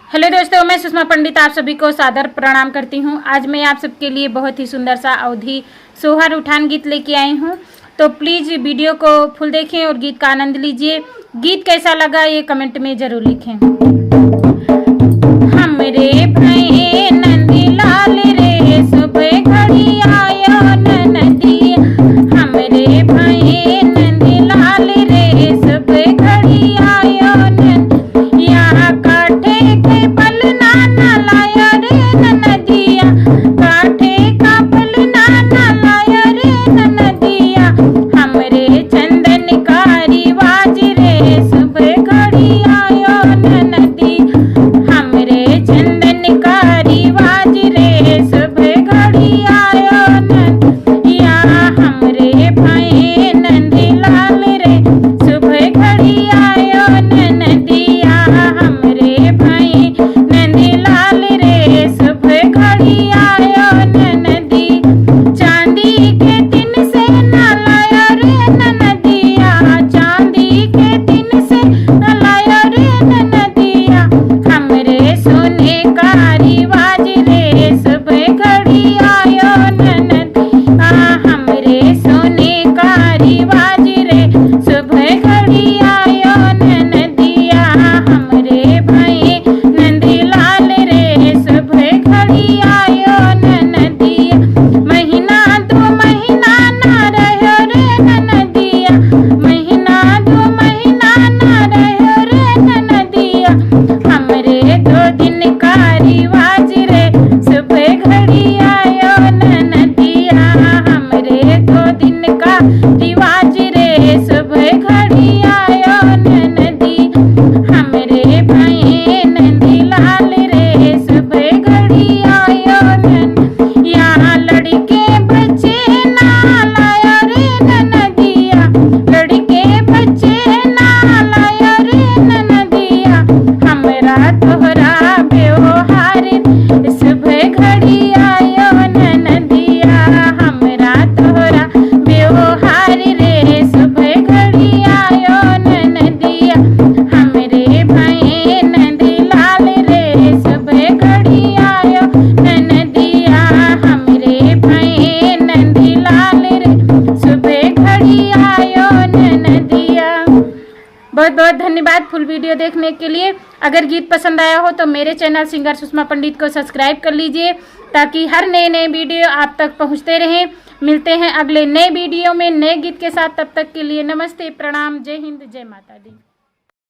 Hello दोस्तों, मैं सुषमा पंडित आप सभी को सादर प्रणाम करती हूं। आज मैं आप सबके लिए बहुत ही सुंदर सा अवधी सोहर उठान गीत लेके आई हूं, तो प्लीज़ वीडियो को फुल देखें और गीत का आनंद लीजिए। गीत कैसा लगा ये कमेंट में ज़रूर लिखें। हमरे भैये नंदी लाल रे सुबह घड़ी आयो ननदी, हमरे भैये नंदी लाल रे सुबह घड़ी आयो ननदिया, काठे के पल नाना लायो रे ननदिया, काठे का पल नाना लायो रे ननदिया, हमरे चंदन का रिवाज रे सुबह घड़ी आयो ननदी, हमरे चंदन का रिवाज रे सुबह घड़ी आयो ननदिया, हमरे भैये नंदी लाल रे सुबह घड़ी आयो ननदिया, हमरे भैये नंदी लाल रे सुबह घड़ी आयो ननदी, चांदी के दिन से न लायो रे ननदिया, चांदी के दिन से न लायो रे ननदिया, हमरे सोने का रिवाज रे सुबह घड़ी आयो ननदिया, हमरे सोने का रिवाज रे सुबह घड़ी आयो ननदिया, हमरे भैये नंदी लाल रे सुबह घड़ी आयो ननदिया, महीना दो महीना ना रहो रे ननदिया, महीना दो महीना ना रहो रे ननदिया, हमरे 2 दिन का रिवाज रे सुबह घड़ी आयो ननदिया, हमरे 2 दिन का रिवाज रे सुबह घड़ी आयो ननदी, हमरे भैये नंदी लाल रे सुबह घड़ी आयो ननदिया, लड़के बच्चे ना लायो रे ननदिया, लड़के बच्चे ना लायो रे ननदिया, हमरा तोहरा व्यवहार सुबह घड़ी आयो ननदिया, हमरा तोहरा व्यवहार रे सुबह घड़ी आयो ननदिया, हमरे भैये नंदी लाल रे सुबह घड़ी आयो ननदिया, हमरे भैये नंदी लाल रे सुबह घड़ी आयो ननदिया। बहुत बहुत धन्यवाद फुल वीडियो देखने के लिए। अगर गीत पसंद आया हो तो मेरे चैनल सिंगर सुषमा पंडित को सब्सक्राइब कर लीजिए, ताकि हर नए वीडियो आप तक पहुंचते रहें। मिलते हैं अगले नए वीडियो में नए गीत के साथ। तब तक के लिए नमस्ते, प्रणाम, जय हिंद, जय माता दी।